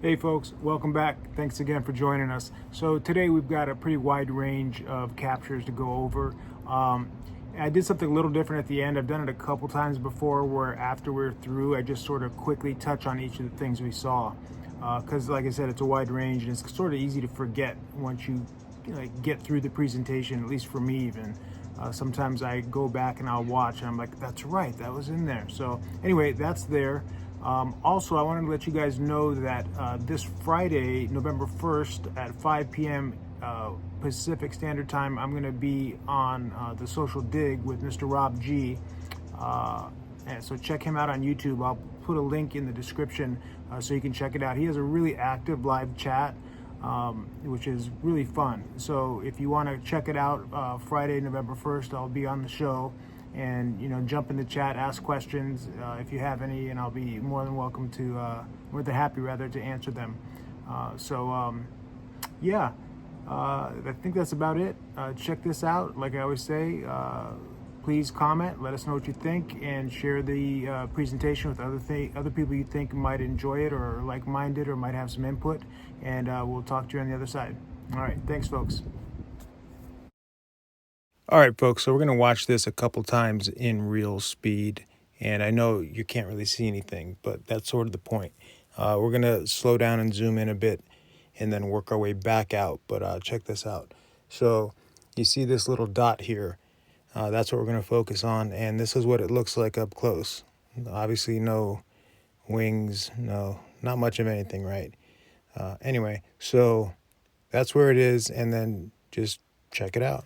Hey folks, welcome back. Thanks again for joining us. So today we've got a pretty wide range of captures to go over. Um, I did something a little different at the end. I've done it a couple times before where after we're through, I just sort of quickly touch on each of the things we saw. Because like I said, it's a wide range and it's sort of easy to forget once you get through the presentation, at least for me even. Sometimes I go back and I'll watch and I'm like, that's right, that was in there. So anyway, that's there. Also, I wanted to let you guys know that this Friday, November 1st at 5 p.m. Pacific Standard Time, I'm going to be on the Social Dig with Mr. Rob G. And so check him out on YouTube. I'll put a link in the description so you can check it out. He has a really active live chat, which is really fun. So if you want to check it out, Friday, November 1st, I'll be on the show. And jump in the chat, ask questions if you have any, and I'll be more than welcome to, more than happy rather, to answer them. Yeah, I think that's about it. Check this out. Like I always say, please comment, let us know what you think, and share the presentation with other people you think might enjoy it or like-minded or might have some input. And we'll talk to you on the other side. All right, thanks, folks. All right, folks, so we're going to watch this a couple times in real speed. And I know you can't really see anything, but that's sort of the point. We're going to slow down and zoom in a bit and then work our way back out. But check this out. So you see this little dot here. That's what we're going to focus on. And this is what it looks like up close. Obviously, no wings, not much of anything, right? Anyway, so that's where it is. And then just check it out.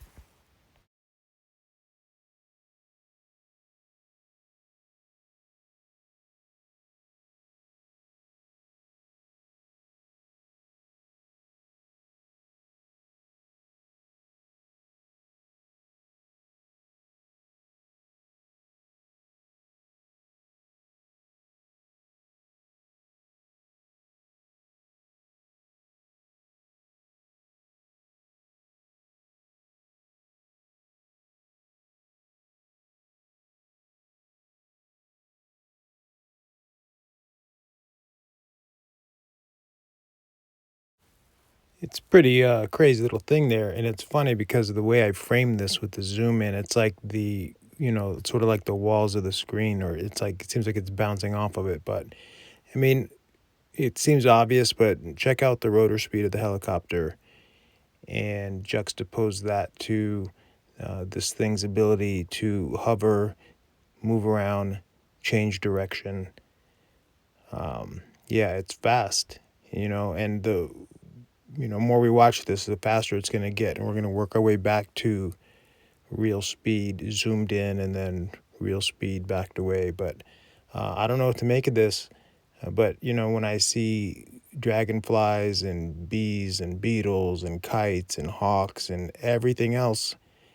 It's pretty crazy little thing there, and it's funny because of the way I framed this with the zoom in. It's like it's sort of like the walls of the screen, or it seems like it's bouncing off of it. But I mean, it seems obvious, but check out the rotor speed of the helicopter and juxtapose that to this thing's ability to hover, move around, change direction. Yeah, it's fast, and the more we watch this, the faster it's going to get. And we're going to work our way back to real speed, zoomed in, and then real speed backed away. But I don't know what to make of this. But, when I see dragonflies and bees and beetles and kites and hawks and everything else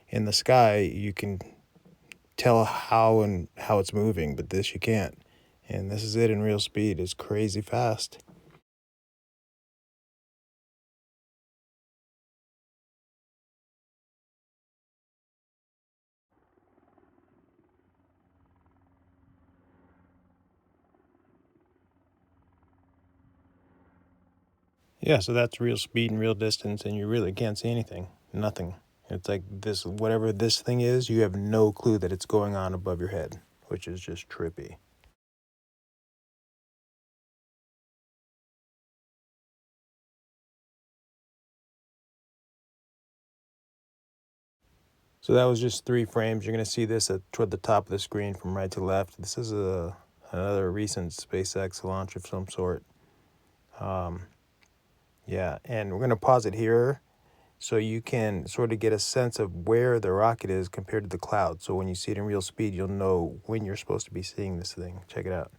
in the sky, you can tell how it's moving, but this you can't. And this is it in real speed. It's crazy fast. Yeah, so that's real speed and real distance, and you really can't see anything. Nothing. It's like this, whatever this thing is, you have no clue that it's going on above your head, which is just trippy. So that was just 3 frames. You're going to see this toward the top of the screen from right to left. This is another recent SpaceX launch of some sort. Yeah, and we're going to pause it here so you can sort of get a sense of where the rocket is compared to the cloud. So when you see it in real speed, you'll know when you're supposed to be seeing this thing. Check it out.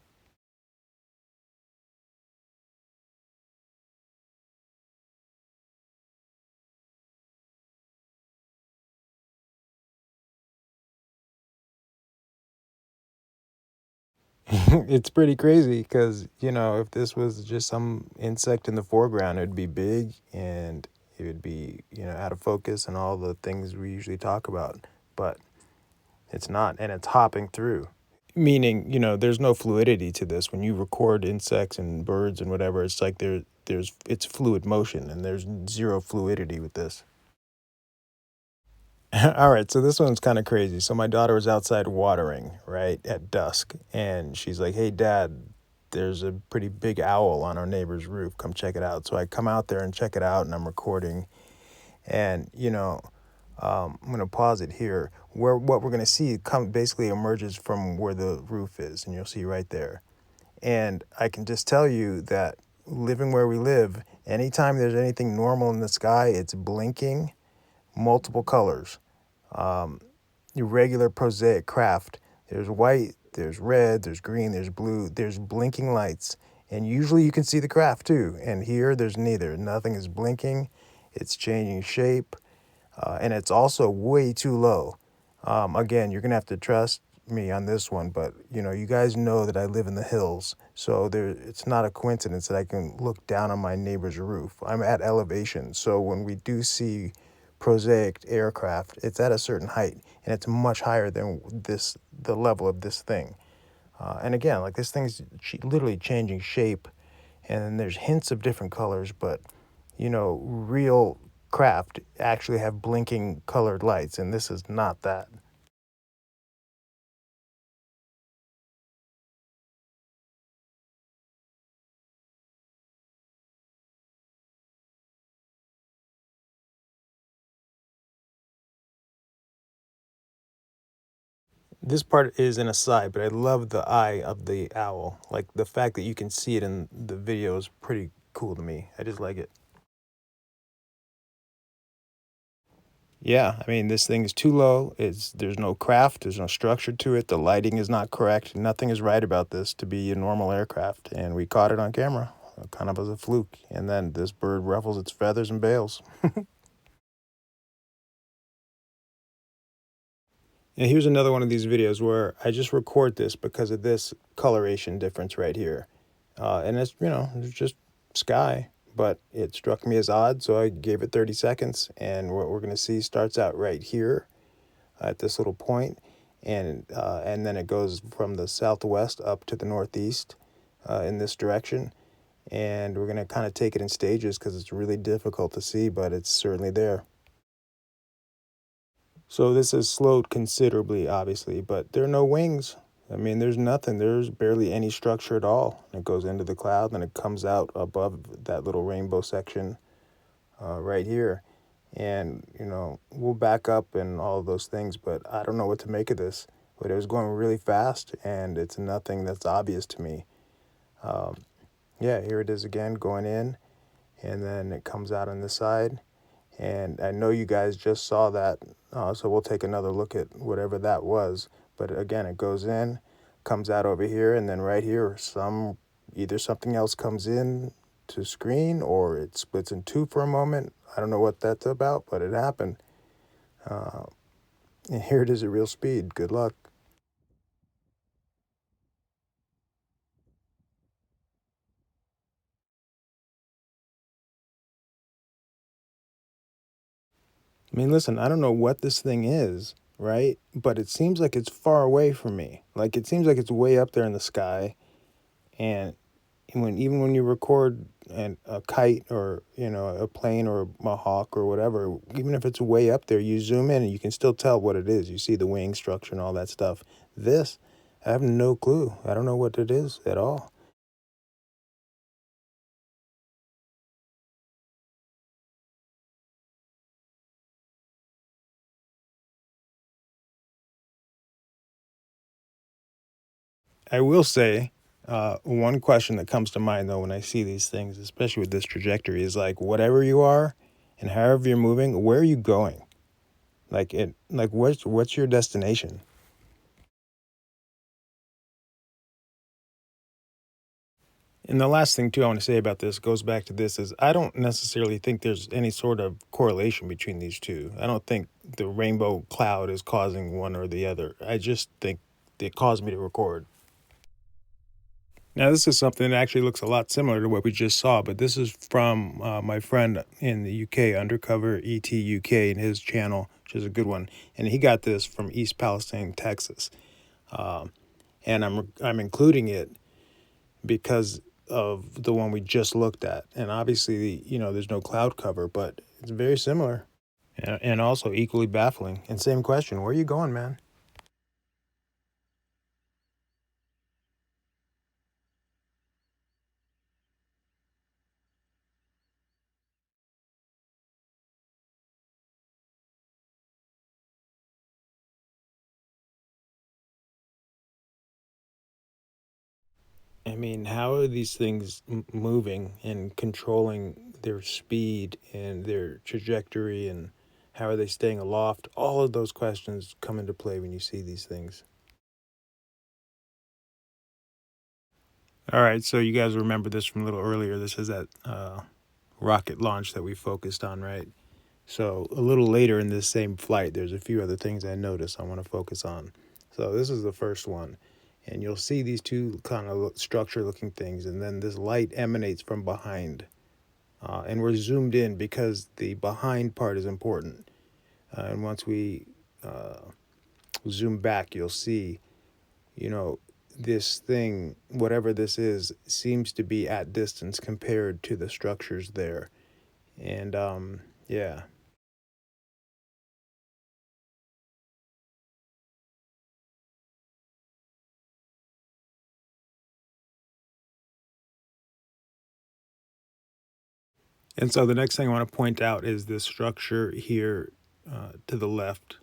It's pretty crazy because, if this was just some insect in the foreground, it'd be big and it would be, out of focus and all the things we usually talk about. But it's not, and it's hopping through. Meaning, there's no fluidity to this. When you record insects and birds and whatever, it's like it's fluid motion, and there's zero fluidity with this. All right, so this one's kind of crazy. So my daughter was outside watering, right, at dusk, and she's like, "Hey, Dad, there's a pretty big owl on our neighbor's roof. Come check it out." So I come out there and check it out, and I'm recording. And I'm going to pause it here. What we're going to see basically emerges from where the roof is, and you'll see right there. And I can just tell you that living where we live, anytime there's anything normal in the sky, it's blinking multiple colors. Irregular prosaic craft. There's white, there's red, there's green, there's blue, there's blinking lights. And usually you can see the craft too. And here there's neither. Nothing is blinking. It's changing shape. And it's also way too low. Again, you're going to have to trust me on this one, but you guys know that I live in the hills. So it's not a coincidence that I can look down on my neighbor's roof. I'm at elevation. So when we do see prosaic aircraft, it's at a certain height, and it's much higher than the level of this thing. And again, like this thing's literally changing shape, and then there's hints of different colors, but real craft actually have blinking colored lights, and this is not that. This part is an aside, but I love the eye of the owl. Like the fact that you can see it in the video is pretty cool to me. I just like it. Yeah, I mean, this thing is too low. There's no craft, there's no structure to it. The lighting is not correct. Nothing is right about this to be a normal aircraft, and we caught it on camera, kind of as a fluke. And then this bird ruffles its feathers and bails. And here's another one of these videos where I just record this because of this coloration difference right here. And it's just sky, but it struck me as odd, so I gave it 30 seconds. And what we're going to see starts out right here at this little point, and then it goes from the southwest up to the northeast in this direction. And we're going to kind of take it in stages because it's really difficult to see, but it's certainly there. So this has slowed considerably, obviously, but there are no wings. I mean, there's nothing. There's barely any structure at all. It goes into the cloud, and it comes out above that little rainbow section right here. And, we'll back up and all of those things, but I don't know what to make of this. But it was going really fast, and it's nothing that's obvious to me. Yeah, here it is again, going in, and then it comes out on the side. And I know you guys just saw that, so we'll take another look at whatever that was. But again, it goes in, comes out over here, and then right here, either something else comes in to screen, or it splits in two for a moment. I don't know what that's about, but it happened. And here it is at real speed. Good luck. I mean, listen, I don't know what this thing is, right? But it seems like it's far away from me. Like it seems like it's way up there in the sky, and even when you record a kite, or a plane or a hawk or whatever, even if it's way up there, you zoom in and you can still tell what it is. You see the wing structure and all that stuff. This, I have no clue. I don't know what it is at all. I will say, one question that comes to mind though when I see these things, especially with this trajectory, is like whatever you are and however you're moving, where are you going? Like what's your destination? And the last thing too I want to say about this goes back to this is I don't necessarily think there's any sort of correlation between these two. I don't think the rainbow cloud is causing one or the other. I just think it caused me to record. Now, this is something that actually looks a lot similar to what we just saw, but this is from my friend in the UK, UndercoverETuk, and his channel, which is a good one. And he got this from East Palestine, Texas. and I'm including it because of the one we just looked at. And obviously, there's no cloud cover, but it's very similar and also equally baffling. And same question, where are you going, man? I mean, how are these things moving and controlling their speed and their trajectory, and how are they staying aloft? All of those questions come into play when you see these things. All right, so you guys remember this from a little earlier. This is that rocket launch that we focused on, right? So a little later in this same flight, there's a few other things I noticed I want to focus on. So this is the first one. And you'll see these two kind of structure looking things, and then this light emanates from behind. And we're zoomed in because the behind part is important. And once we zoom back, you'll see, you know, this thing, whatever this is, seems to be at distance compared to the structures there. And yeah. And so the next thing I want to point out is this structure here to the left.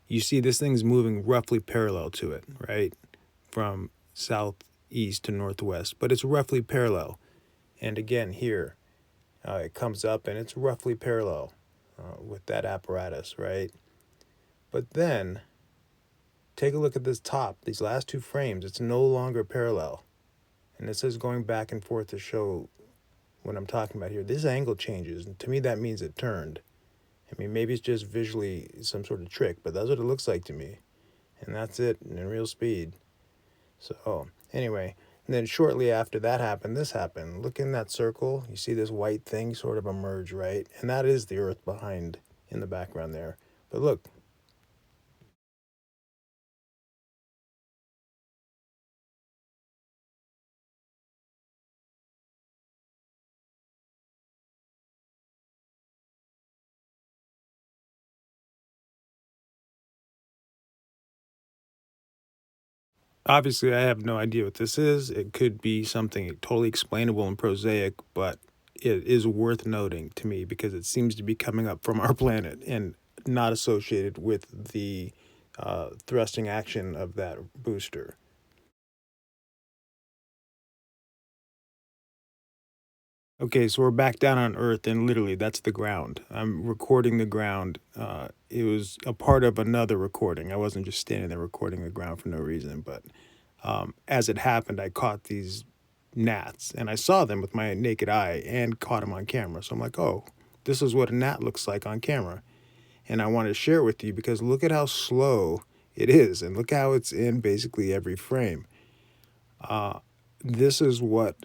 You see this thing's moving roughly parallel to it, right? From southeast to northwest, but it's roughly parallel. And again, here, it comes up and it's roughly parallel with that apparatus, right? But then take a look at this top, these last two frames, it's no longer parallel. And this is going back and forth to show what I'm talking about here. This angle changes, and to me that means it turned. I mean, maybe it's just visually some sort of trick, but that's what it looks like to me. And that's it in real speed. So, anyway, and then shortly after that happened, this happened. Look in that circle. You see this white thing sort of emerge, right? And that is the Earth behind in the background there. But look, obviously, I have no idea what this is. It could be something totally explainable and prosaic, but it is worth noting to me because it seems to be coming up from our planet and not associated with the thrusting action of that booster. Okay, so we're back down on Earth, and literally that's the ground. I'm recording the ground. It was a part of another recording. I wasn't just standing there recording the ground for no reason, but as it happened, I caught these gnats, and I saw them with my naked eye and caught them on camera. So I'm like, oh, this is what a gnat looks like on camera. And I wanted to share it with you because look at how slow it is, and look how it's in basically every frame. This is what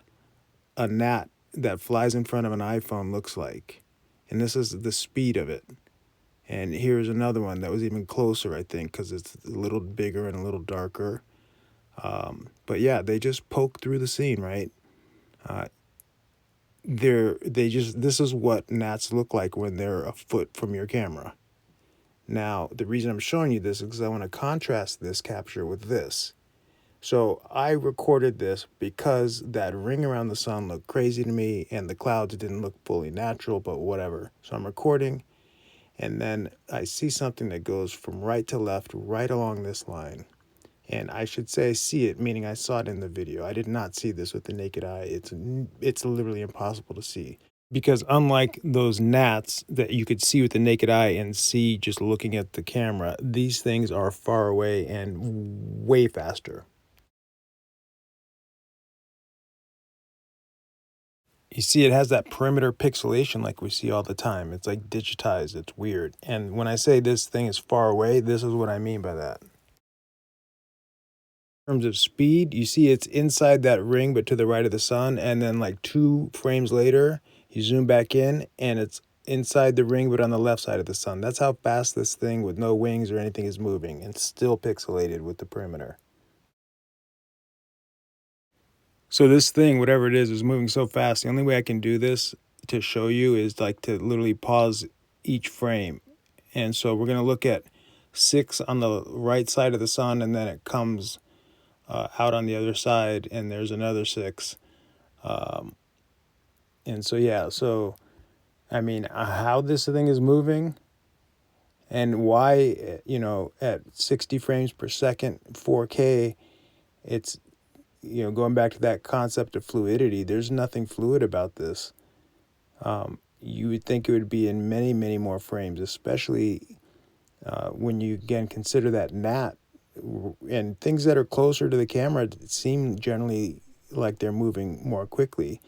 a gnat that flies in front of an iPhone looks like. And this is the speed of it. And here's another one that was even closer, I think, because it's a little bigger and a little darker. But yeah, they just poke through the scene, right? Uh, this is what gnats look like when they're a foot from your camera. Now, the reason I'm showing you this is because I want to contrast this capture with this. So I recorded this because that ring around the sun looked crazy to me and the clouds didn't look fully natural, but whatever. So I'm recording, and then I see something that goes from right to left, right along this line. And I should say see it, meaning I saw it in the video. I did not see this with the naked eye. It's literally impossible to see. Because unlike those gnats that you could see with the naked eye and see just looking at the camera, these things are far away and way faster. You see, it has that perimeter pixelation like we see all the time. It's like digitized. It's weird. And when I say this thing is far away, this is what I mean by that. In terms of speed, you see it's inside that ring, but to the right of the sun. And then, like 2 frames later, you zoom back in, and it's inside the ring, but on the left side of the sun. That's how fast this thing with no wings or anything is moving, and still pixelated with the perimeter. So this thing, whatever it is moving so fast. The only way I can do this to show you is like to literally pause each frame. And so we're going to look at 6 on the right side of the sun, and then it comes out on the other side, and there's another 6. And so, yeah, so, I mean, how this thing is moving and why, at 60 frames per second, 4K, it's, going back to that concept of fluidity, there's nothing fluid about this. You would think it would be in many, many more frames, especially when you, again, consider that gnat. And things that are closer to the camera seem generally like they're moving more quickly.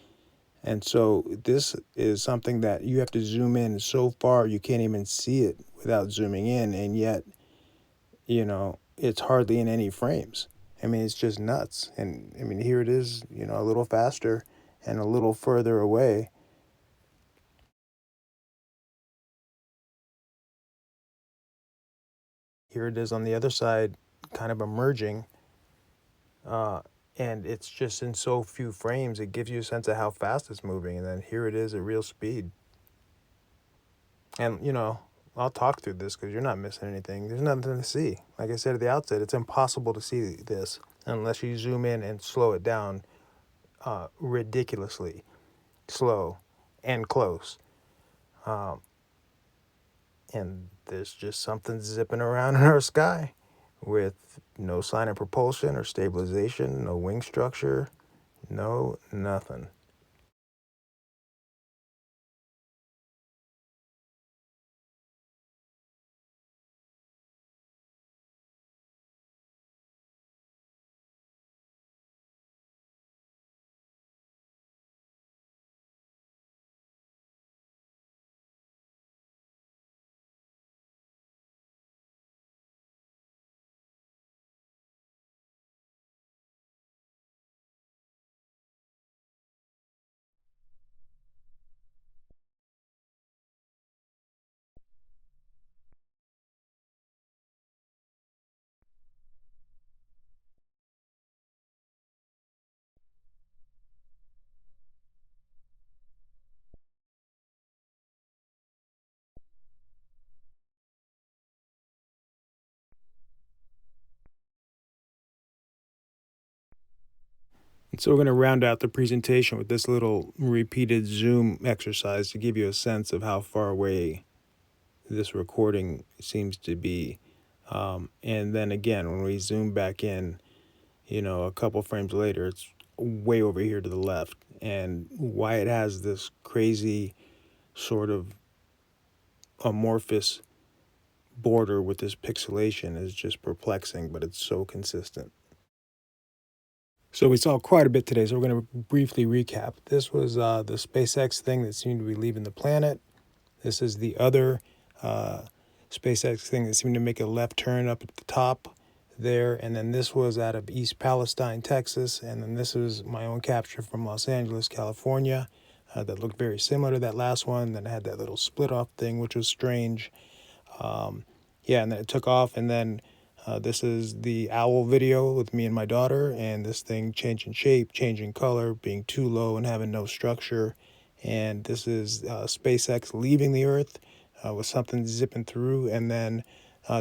And so this is something that you have to zoom in so far you can't even see it without zooming in, and yet, it's hardly in any frames. I mean, it's just nuts. And I mean, here it is, a little faster and a little further away. Here it is on the other side, kind of emerging. And it's just in so few frames, it gives you a sense of how fast it's moving. And then here it is at real speed. And, I'll talk through this because you're not missing anything. There's nothing to see. Like I said at the outset, it's impossible to see this unless you zoom in and slow it down ridiculously slow and close. And there's just something zipping around in our sky with no sign of propulsion or stabilization, no wing structure, no nothing. And so we're going to round out the presentation with this little repeated zoom exercise to give you a sense of how far away this recording seems to be. And then again, when we zoom back in, a couple frames later, it's way over here to the left. And why it has this crazy sort of amorphous border with this pixelation is just perplexing, but it's so consistent. So we saw quite a bit today, so we're going to briefly recap. This was the SpaceX thing that seemed to be leaving the planet. This is the other SpaceX thing that seemed to make a left turn up at the top there. And then this was out of East Palestine, Texas. And then this is my own capture from Los Angeles, California, that looked very similar to that last one. Then it had that little split off thing, which was strange. Yeah, and then it took off. And then this is the owl video with me and my daughter, and this thing changing shape, changing color, being too low and having no structure. And this is SpaceX leaving the Earth with something zipping through. And then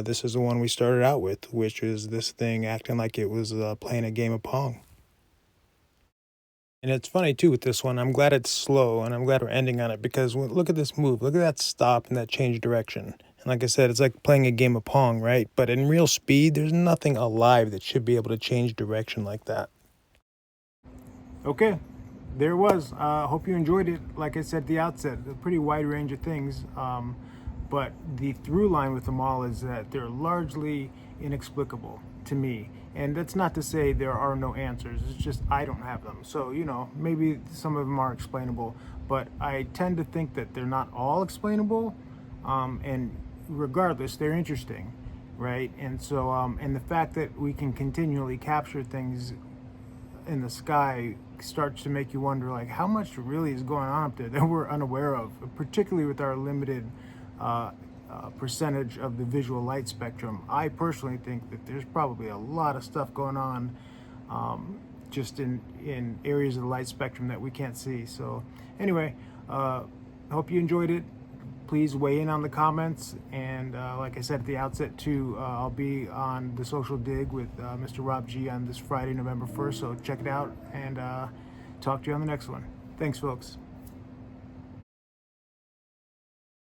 this is the one we started out with, which is this thing acting like it was playing a game of Pong. And it's funny, too, with this one. I'm glad it's slow, and I'm glad we're ending on it, because look at this move. Look at that stop and that change direction. And like I said, it's like playing a game of Pong, right? But in real speed, there's nothing alive that should be able to change direction like that. Okay, there it was. Hope you enjoyed it. Like I said at the outset, a pretty wide range of things. But the through line with them all is that they're largely inexplicable to me. And that's not to say there are no answers. It's just I don't have them. So, maybe some of them are explainable, but I tend to think that they're not all explainable. And regardless, they're interesting, right? And so, and the fact that we can continually capture things in the sky starts to make you wonder, like, how much really is going on up there that we're unaware of, particularly with our limited percentage of the visual light spectrum. I personally think that there's probably a lot of stuff going on just in areas of the light spectrum that we can't see. So anyway, I hope you enjoyed it. Please weigh in on the comments, and like I said at the outset too, I'll be on the Social Dig with Mr. Rob G on this Friday, November 1st, so check it out, and talk to you on the next one. Thanks, folks.